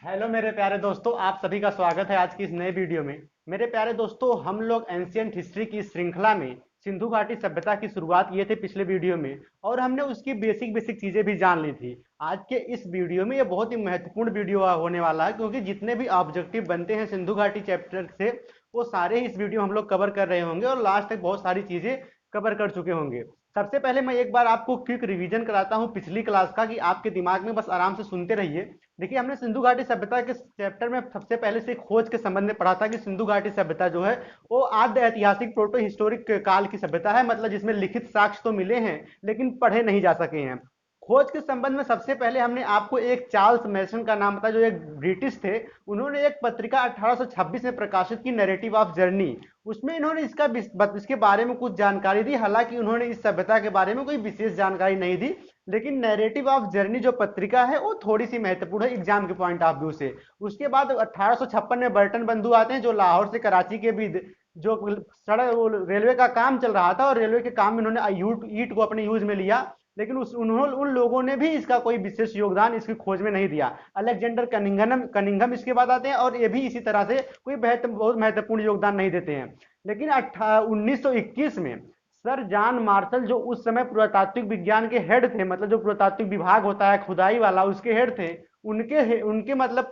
Hello मेरे प्यारे दोस्तों, आप सभी का स्वागत है आज की इस नए वीडियो में। मेरे प्यारे दोस्तों, हम लोग एंशियंट हिस्ट्री की श्रृंखला में सिंधु घाटी सभ्यता की शुरुआत किए थे पिछले वीडियो में, और हमने उसकी बेसिक बेसिक चीजें भी जान ली थी। आज के इस वीडियो में ये बहुत ही महत्वपूर्ण वीडियो होने वाला है, क्योंकि जितने भी ऑब्जेक्टिव बनते हैं सिंधु घाटी चैप्टर से वो सारे ही इस वीडियो में हम लोग कवर कर रहे होंगे और लास्ट तक बहुत सारी चीजें कवर कर चुके होंगे। सबसे पहले मैं एक बार आपको क्विक रिवीजन कराता हूँ पिछली क्लास का, कि आपके दिमाग में बस आराम से सुनते रहिए। देखिए, हमने सिंधु घाटी सभ्यता के चैप्टर में सबसे पहले से खोज के संबंध में पढ़ा था कि सिंधु घाटी सभ्यता जो है वो आद्य ऐतिहासिक प्रोटो हिस्टोरिक काल की सभ्यता है, मतलब जिसमें लिखित साक्ष्य तो मिले हैं लेकिन पढ़े नहीं जा सके हैं। खोज के संबंध में सबसे पहले हमने आपको एक चार्ल्स मैसन का नाम बताया, जो एक ब्रिटिश थे। उन्होंने एक पत्रिका 1826 में प्रकाशित की, नैरेटिव ऑफ जर्नी। उसमें इन्होंने इसके बारे में कुछ जानकारी दी, हालांकि उन्होंने इस सभ्यता के बारे में कोई विशेष जानकारी नहीं दी। लेकिन नैरेटिव ऑफ जर्नी जो पत्रिका है वो थोड़ी सी महत्वपूर्ण है एग्जाम के पॉइंट ऑफ व्यू से। उसके बाद 1856 में बर्टन बंधु आते हैं, जो लाहौर से कराची के बीच जो सड़क रेलवे का काम चल रहा था, और रेलवे के काम में उन्होंने ईट को अपने यूज में लिया। लेकिन उन्होंने उन लोगों ने भी इसका कोई विशेष योगदान इसकी खोज में नहीं दिया। अलेक्जेंडर कनिंघम इसके बाद आते हैं, और ये भी इसी तरह से कोई बहुत महत्वपूर्ण योगदान नहीं देते हैं। लेकिन 1921 में सर जॉन मार्शल, जो उस समय पुरातात्विक विज्ञान के हेड थे, मतलब जो पुरातात्विक विभाग होता है खुदाई वाला उसके हेड थे, उनके उनके मतलब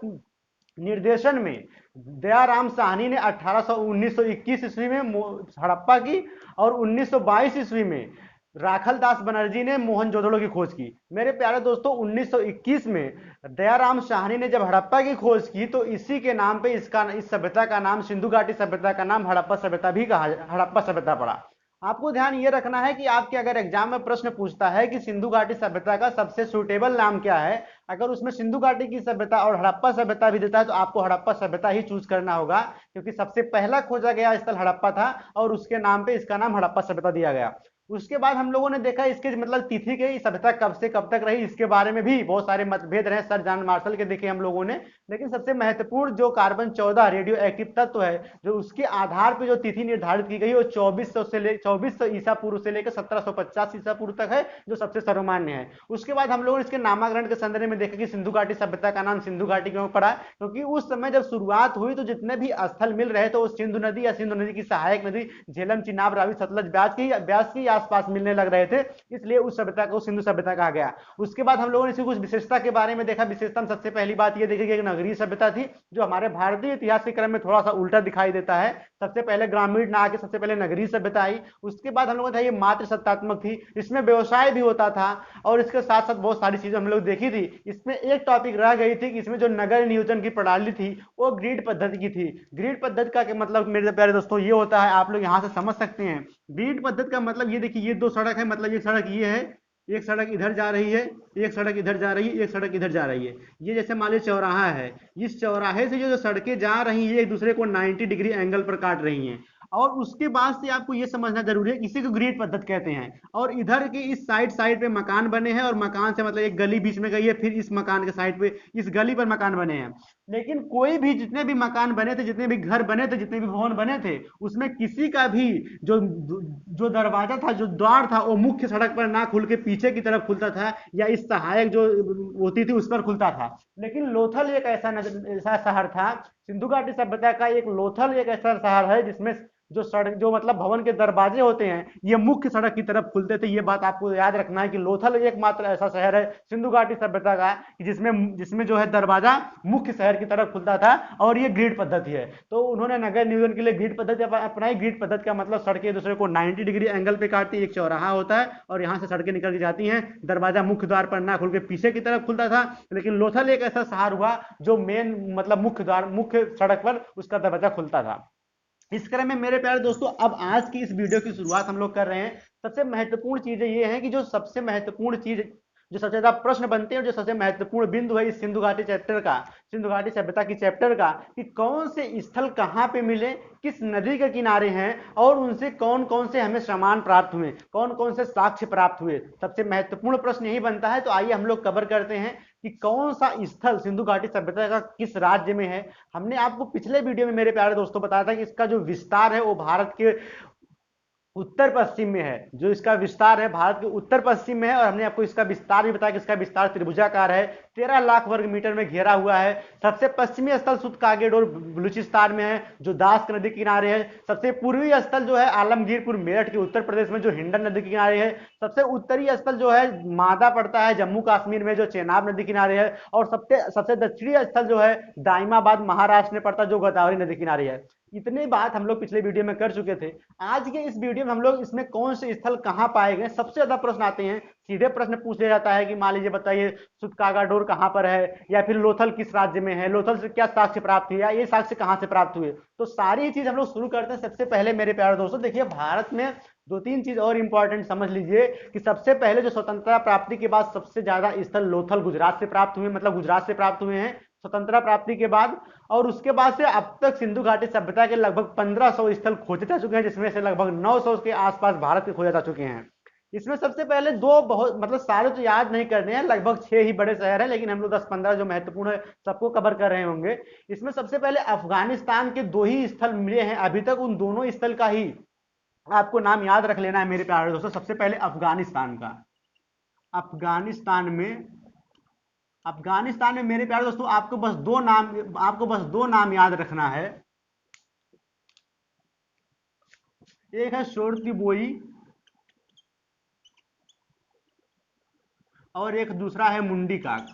निर्देशन में दयाराम साहनी ने 1921 ईस्वी में हड़प्पा की, और 1922 ईस्वी में राखल दास बनर्जी ने मोहनजोदड़ो की खोज की। मेरे प्यारे दोस्तों, 1921 में दयाराम साहनी ने जब हड़प्पा की खोज की तो इसी के नाम पे इस सभ्यता का नाम, सिंधु घाटी सभ्यता का नाम हड़प्पा सभ्यता भी कहा, हड़प्पा सभ्यता पड़ा। आपको ध्यान ये रखना है कि आपके अगर एग्जाम में प्रश्न पूछता है कि सिंधु घाटी सभ्यता का सबसे सुटेबल नाम क्या है, अगर उसमें सिंधु घाटी की सभ्यता और हड़प्पा सभ्यता भी देता है तो आपको हड़प्पा सभ्यता ही चूज करना होगा, क्योंकि सबसे पहला खोजा गया स्थल हड़प्पा था और उसके नाम पे इसका नाम हड़प्पा सभ्यता दिया गया। उसके बाद हम लोगों ने देखा इसके मतलब तिथि के सभ्यता कब से कब तक रही, इसके बारे में भी बहुत सारे मतभेद रहे सर जॉन मार्शल के देखे हम लोगों ने। लेकिन सबसे महत्वपूर्ण जो कार्बन 14 रेडियो एक्टिव तत्व है, जो उसके आधार पर जो तिथि निर्धारित की गई वो 2400 ईसा पूर्व से लेकर 1750 ईसा पूर्व तक है, जो सबसे सर्वमान्य है। उसके बाद हम लोगों ने इसके नामकरण के संदर्भ में देखा कि सिंधु घाटी सभ्यता का नाम सिंधु घाटी क्यों पड़ा, क्योंकि उस समय जब शुरुआत हुई तो जितने भी स्थल मिल रहे थे वो सिंधु नदी या सिंधु नदी की सहायक नदी झेलम, चिनाब, रावी, सतलज, ब्यास की आसपास मिलने लग रहे थे, इसलिए उस सभ्यता को सिंधु सभ्यता कहा गया। उसके बाद हम लोगों ने इसकी कुछ विशेषता के बारे में देखा। विशेषता में सबसे पहली बात यह देखी कि एक नगरीय सभ्यता थी, जो हमारे भारतीय इतिहास के क्रम में थोड़ा सा उल्टा दिखाई देता है। सबसे पहले ग्रामीण ना आके सबसे पहले नगरीय सभ्यता आई। उसके बाद हम लोगों ने ये मात्र सत्तात्मक थी, इसमें व्यवसाय भी होता था, और इसके साथ साथ बहुत सारी चीजें हम लोग देखी थी। इसमें एक टॉपिक रह गई थी कि इसमें जो नगर नियोजन की प्रणाली थी वो ग्रिड पद्धति की थी। ग्रिड पद्धति का मतलब मेरे प्यारे दोस्तों ये होता है, आप लोग यहाँ से समझ सकते हैं। ग्रिड पद्धति का मतलब ये देखिए, ये दो सड़क है, मतलब एक सड़क ये है, एक सड़क इधर जा रही है, एक सड़क इधर जा रही है, एक सड़क इधर जा रही है। ये जैसे मान लीजिए चौराहा है, इस चौराहे से जो सड़कें जा रही हैं एक दूसरे को 90 डिग्री एंगल पर काट रही हैं। और उसके बाद से आपको ये समझना जरूरी है, इसी को ग्रिड पद्धति कहते हैं। और इधर के इस साइड साइड पे मकान बने हैं, और मकान से मतलब एक गली बीच में गई है, फिर इस मकान के साइड पे इस गली पर मकान बने हैं। लेकिन कोई भी जितने भी मकान बने थे, जितने भी घर बने थे, जितने भी भवन बने थे, उसमें किसी का भी जो जो दरवाजा था, जो द्वार था, वो मुख्य सड़क पर ना खुल के पीछे की तरफ खुलता था, या इस सहायक जो होती थी उस पर खुलता था। लेकिन लोथल एक ऐसा शहर था, सिंधु घाटी सभ्यता का एक लोथल एक ऐसा शहर है जिसमें जो सड़क जो मतलब भवन के दरवाजे होते हैं ये मुख्य सड़क की तरफ खुलते थे। ये बात आपको याद रखना है कि लोथल एकमात्र ऐसा शहर है सिंधु घाटी सभ्यता का जिसमें जिसमें जो है दरवाजा मुख्य शहर की तरफ खुलता था, और ये ग्रिड पद्धति है। तो उन्होंने नगर नियोजन के लिए ग्रिड पद्धति अपनाई। ग्रिड पद्धति का मतलब सड़कें दूसरे को 90 डिग्री एंगल पे काटती, एक चौराहा होता है और यहाँ से सड़कें निकल के जाती हैं, दरवाजा मुख्य द्वार पर ना खुल के पीछे की तरफ खुलता था। लेकिन लोथल एक ऐसा शहर हुआ जो मेन मतलब मुख्य सड़क पर उसका दरवाजा खुलता था। इस क्रम में मेरे प्यारे दोस्तों, अब आज की इस वीडियो की शुरुआत हम लोग कर रहे हैं। सबसे महत्वपूर्ण चीजें ये हैं कि जो सबसे महत्वपूर्ण चीज, जो सबसे ज्यादा प्रश्न बनते हैं, जो सबसे महत्वपूर्ण बिंदु है इस सिंधु घाटी चैप्टर का, सिंधु घाटी सभ्यता की चैप्टर का, कि कौन से स्थल कहाँ पे मिले, किस नदी के किनारे हैं, और उनसे कौन कौन से हमें सामान प्राप्त हुए, कौन कौन से साक्ष्य प्राप्त हुए। सबसे महत्वपूर्ण प्रश्न यही बनता है। तो आइए हम लोग कवर करते हैं कि कौन सा स्थल सिंधु घाटी सभ्यता का किस राज्य में है। हमने आपको पिछले वीडियो में मेरे प्यारे दोस्तों बताया था कि इसका जो विस्तार है वो भारत के उत्तर पश्चिम में है। जो इसका विस्तार है भारत के उत्तर पश्चिम में है, और हमने आपको इसका विस्तार भी बताया कि इसका विस्तार त्रिभुजाकार है, 13 लाख वर्ग मीटर में घेरा हुआ है। सबसे पश्चिमी स्थल सुत कागेडोर बलूचिस्तान में है, जो दास्क नदी के किनारे है। सबसे पूर्वी स्थल जो है आलमगीरपुर मेरठ के उत्तर प्रदेश में, जो हिंडन नदी के किनारे है। सबसे उत्तरी स्थल जो है मादा पड़ता है जम्मू कश्मीर में, जो चेनाब नदी किनारे है। और सबसे सबसे दक्षिणी स्थल जो है दाइमाबाद महाराष्ट्र में पड़ता है, जो गोदावरी नदी किनारे है। इतनी बात हम लोग पिछले वीडियो में कर चुके थे। आज के इस वीडियो में हम लोग इसमें कौन से स्थल कहां पाए गए, सबसे ज्यादा प्रश्न आते हैं। सीधे प्रश्न पूछ लिया जाता है कि मान लीजिए बताइए सुतकागाडोर कहां पर है, या फिर लोथल किस राज्य में है, लोथल से क्या साक्ष्य प्राप्त हुआ, ये साक्ष्य कहां से प्राप्त हुए। तो सारी चीज हम लोग शुरू करते हैं। सबसे पहले मेरे प्यारे दोस्तों देखिए, भारत में दो तीन चीज और इंपॉर्टेंट समझ लीजिए कि सबसे पहले जो स्वतंत्रता प्राप्ति के बाद सबसे ज्यादा स्थल लोथल गुजरात से प्राप्त हुए, मतलब गुजरात से प्राप्त हुए हैं स्वतंत्रता प्राप्ति के बाद। और उसके बाद से अब तक सिंधु घाटी सभ्यता के लगभग 1500 स्थल खोजे जा चुके हैं, जिसमें से लगभग 900 के आसपास भारत के खोजे जा चुके हैं। इसमें सबसे पहले दो बहुत मतलब सारे तो याद नहीं करने हैं, लगभग 6 ही बड़े शहर हैं, लेकिन हम लोग 10-15 जो महत्वपूर्ण है सबको कवर कर रहे होंगे। इसमें सबसे पहले अफगानिस्तान के 2 ही स्थल मिले हैं अभी तक, उन दोनों स्थल का ही आपको नाम याद रख लेना है मेरे प्यारे दोस्तों। सबसे पहले अफगानिस्तान का, अफगानिस्तान में मेरे प्यारे दोस्तों आपको बस दो नाम याद रखना है। एक है शोरतीबोई और एक दूसरा है मुंडीकाक।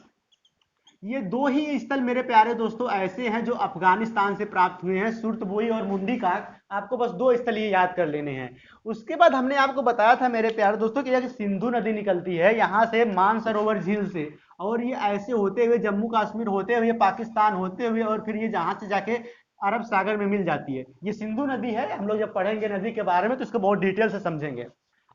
ये दो ही स्थल मेरे प्यारे दोस्तों ऐसे हैं जो अफगानिस्तान से प्राप्त हुए हैं, सुरतबोई और मुंडीकाक। आपको बस दो स्थल ये याद कर लेने हैं। उसके बाद हमने आपको बताया था मेरे प्यारे दोस्तों कि सिंधु नदी निकलती है यहाँ से मानसरोवर झील से, और ये ऐसे होते हुए जम्मू कश्मीर होते हुए पाकिस्तान होते हुए और फिर ये जहां से जाके अरब सागर में मिल जाती है। ये सिंधु नदी है। हम लोग जब पढ़ेंगे नदी के बारे में तो इसको बहुत डिटेल से समझेंगे।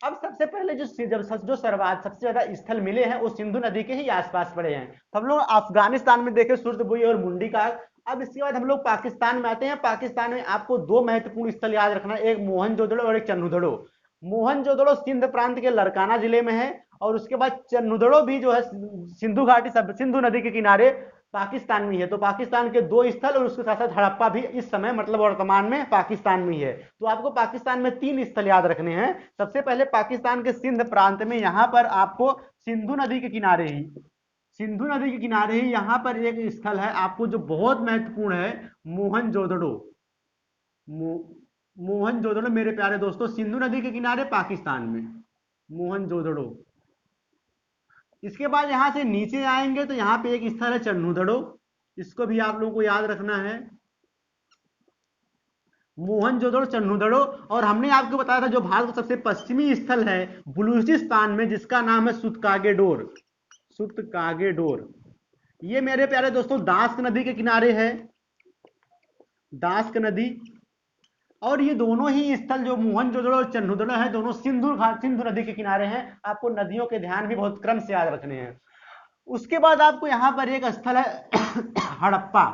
अब सबसे पहले जो सर्वाधिक सबसे ज्यादा स्थल मिले हैं वो सिंधु नदी के ही आसपास पड़े हैं। तो हम लोग अफगानिस्तान में देखे सुरतबुई और मुंडी का। अब इसके बाद हम लोग पाकिस्तान में आते हैं। पाकिस्तान में आपको दो महत्वपूर्ण स्थल याद रखना है, एक मोहनजोदड़ो और एक चन्नूदड़ो। मोहनजोदड़ो सिंध प्रांत के लरकाना जिले में है, और उसके बाद चन्नूदड़ो भी जो है सिंधु नदी के किनारे पाकिस्तान में है। तो पाकिस्तान के दो स्थल, और उसके साथ साथ हड़प्पा भी इस समय मतलब वर्तमान में पाकिस्तान में ही है। तो आपको पाकिस्तान में 3 स्थल याद रखने हैं। सबसे पहले पाकिस्तान के सिंध प्रांत में, यहां पर आपको सिंधु नदी के किनारे ही यहां पर एक स्थल है आपको जो बहुत महत्वपूर्ण है, मोहनजोदड़ो। मोहनजोदड़ो मेरे प्यारे दोस्तों सिंधु नदी के किनारे पाकिस्तान में, मोहनजोदड़ो। इसके बाद यहां से नीचे आएंगे तो यहां पे एक स्थल है चन्नूदड़ो, इसको भी आप लोगों को याद रखना है, मोहनजोदड़ो चन्नूदड़ो। और हमने आपको बताया था जो भारत का सबसे पश्चिमी स्थल है बलूचिस्तान में, जिसका नाम है सुतकागेडोर। सुतकागेडोर ये मेरे प्यारे दोस्तों दास्क नदी के किनारे है, दास्क नदी। और ये दोनों ही स्थल जो मोहनजोदड़ो और चन्नूदड़ो है, दोनों सिंधु नदी के किनारे हैं। आपको नदियों के ध्यान भी बहुत क्रम से याद रखने हैं। उसके बाद आपको यहां पर एक स्थल है हड़प्पा।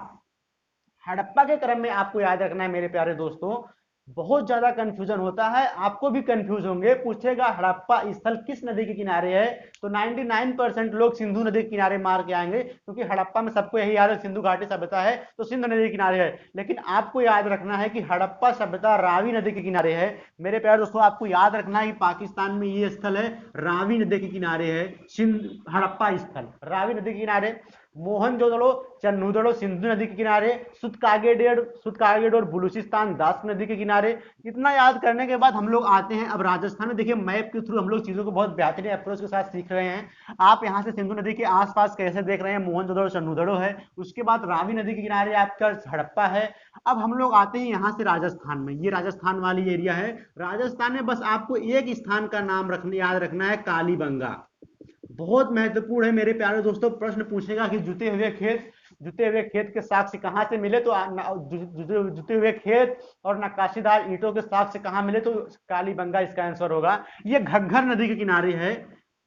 हड़प्पा के क्रम में आपको याद रखना है मेरे प्यारे दोस्तों, बहुत ज्यादा कंफ्यूजन होता है, आपको भी कंफ्यूज होंगे। पूछेगा हड़प्पा स्थल किस नदी के किनारे है, तो 99% लोग सिंधु नदी के किनारे मार के आएंगे, क्योंकि हड़प्पा में सबको यही याद है सिंधु घाटी सभ्यता है तो सिंधु नदी के किनारे है। लेकिन आपको याद रखना है कि हड़प्पा सभ्यता रावी नदी के किनारे है। मेरे प्यारे दोस्तों आपको याद रखना है कि पाकिस्तान में ये स्थल है रावी नदी के किनारे है, हड़प्पा स्थल रावी नदी के किनारे। मोहनजोदड़ो चन्नूदड़ो सिंधु नदी के किनारे, सुतकागेडोर बलूचिस्तान दास्क नदी के किनारे। इतना याद करने के बाद हम लोग आते हैं अब राजस्थान में। देखिए मैप के थ्रू हम लोग चीजों को बहुत बेहतरीन अप्रोच के साथ सीख रहे हैं। आप यहां से सिंधु नदी के आसपास कैसे देख रहे हैं, मोहनजोदड़ो चन्नूदड़ो है, उसके बाद रावी नदी के किनारे आपका हड़प्पा है। अब हम लोग आते हैं यहां से राजस्थान में, ये राजस्थान वाली एरिया है। राजस्थान में बस आपको एक स्थान का नाम याद रखना है, कालीबंगा। बहुत महत्वपूर्ण है मेरे प्यारे दोस्तों। प्रश्न पूछेगा कि जुते हुए खेत के साक्ष्य कहां से मिले, तो जुते हुए खेत और नक्काशीदार ईंटों के साक्ष्य कहां मिले, तो कालीबंगा इसका आंसर होगा। ये घग्घर नदी के किनारे है,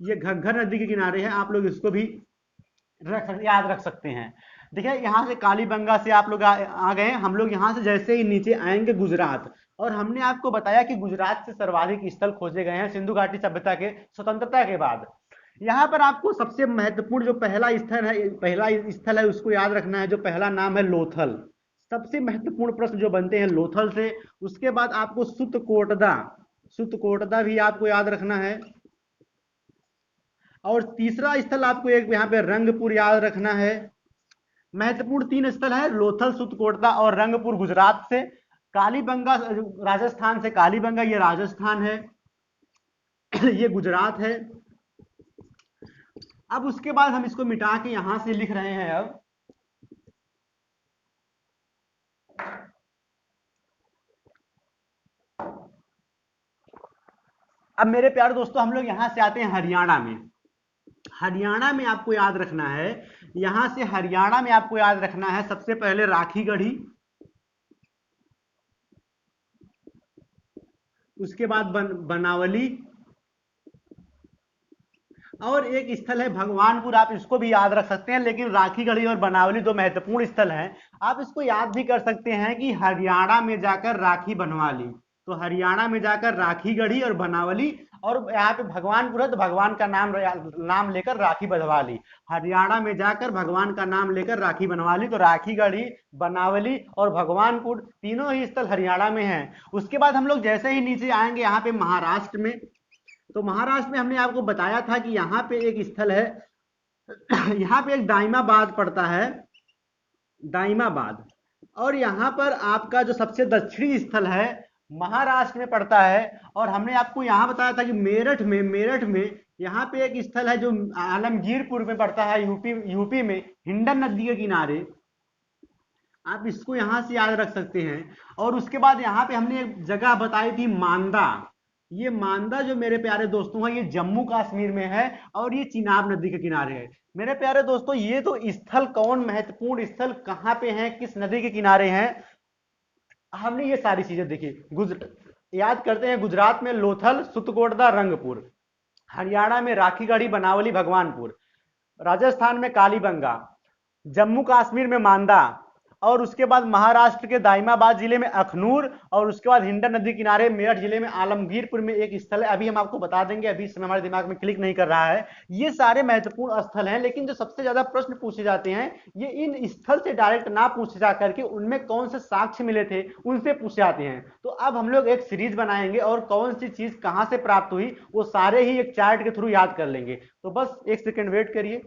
ये घग्घर नदी के किनारे है। आप लोग इसको भी याद रख सकते हैं। देखिए यहां से कालीबंगा से आप लोग आ गए। हम लोग यहां से जैसे ही नीचे आएंगे गुजरात, और हमने आपको बताया कि गुजरात से सर्वाधिक स्थल खोजे गए हैं सिंधु घाटी सभ्यता के स्वतंत्रता के बाद। यहां पर आपको सबसे महत्वपूर्ण जो पहला स्थल है उसको याद रखना है, जो पहला नाम है लोथल। सबसे महत्वपूर्ण प्रश्न जो बनते हैं लोथल से। उसके बाद आपको सुतकोटदा भी आपको याद रखना है। और तीसरा स्थल आपको एक यहाँ पे रंगपुर याद रखना है। महत्वपूर्ण 3 स्थल है, लोथल, सुतकोटदा और रंगपुर गुजरात से, कालीबंगा राजस्थान से, कालीबंगा ये राजस्थान है, ये गुजरात है। अब उसके बाद हम इसको मिटा के यहां से लिख रहे हैं। अब मेरे प्यारे दोस्तों हम लोग यहां से आते हैं हरियाणा में। हरियाणा में आपको याद रखना है, यहां से हरियाणा में आपको याद रखना है सबसे पहले राखीगढ़ी, उसके बाद बनावली, और एक स्थल है भगवानपुर। आप इसको भी याद रख सकते हैं, लेकिन राखीगढ़ी और बनावली दो महत्वपूर्ण स्थल हैं। आप इसको याद भी कर सकते हैं कि हरियाणा में जाकर राखी बनवा ली, तो हरियाणा में जाकर राखीगढ़ी और बनावली, और यहाँ पे भगवानपुर है तो भगवान का नाम लेकर राखी बंधवा ली। हरियाणा में जाकर भगवान का नाम लेकर राखी बनवा ली, तो राखीगढ़ी, बनावली और भगवानपुर तीनों ही स्थल हरियाणा में हैं। उसके बाद हम लोग जैसे ही नीचे आएंगे यहाँ पे महाराष्ट्र में, तो महाराष्ट्र में हमने आपको बताया था कि यहाँ पे एक स्थल है, यहाँ पे एक दाइमाबाद पड़ता है, दाइमाबाद। और यहाँ पर आपका जो सबसे दक्षिणी स्थल है महाराष्ट्र में पड़ता है। और हमने आपको यहाँ बताया था कि मेरठ में यहाँ पे एक स्थल है जो आलमगीरपुर में पड़ता है, यूपी में, हिंडन नदी के किनारे। आप इसको यहां से याद रख सकते हैं। और उसके बाद यहाँ पे हमने एक जगह बताई थी मांदा। ये मांदा जो मेरे प्यारे दोस्तों है, ये जम्मू कश्मीर में है और ये चिनाब नदी के किनारे है। मेरे प्यारे दोस्तों ये तो स्थल, कौन महत्वपूर्ण स्थल कहाँ पे हैं, किस नदी के किनारे हैं, हमने ये सारी चीजें देखी। याद करते हैं, गुजरात में लोथल, सुतकोटदा, रंगपुर, हरियाणा में राखीगढ़ी, बनावली, भगवानपुर, राजस्थान में कालीबंगा, जम्मू कश्मीर में मांदा, और उसके बाद महाराष्ट्र के दाइमाबाद जिले में अखनूर, और उसके बाद हिंडन नदी किनारे मेरठ जिले में आलमगीरपुर में एक स्थल है। अभी हम आपको बता देंगे, अभी इस समय हमारे दिमाग में क्लिक नहीं कर रहा है। ये सारे महत्वपूर्ण स्थल हैं, लेकिन जो सबसे ज्यादा प्रश्न पूछे जाते हैं ये इन स्थल से डायरेक्ट ना पूछे जा करके उनमें कौन से साक्ष्य मिले थे उनसे पूछे जाते हैं। तो अब हम लोग एक सीरीज बनाएंगे और कौन सी चीज कहां से प्राप्त हुई वो सारे ही एक चार्ट के थ्रू याद कर लेंगे। तो बस एक सेकेंड वेट करिए।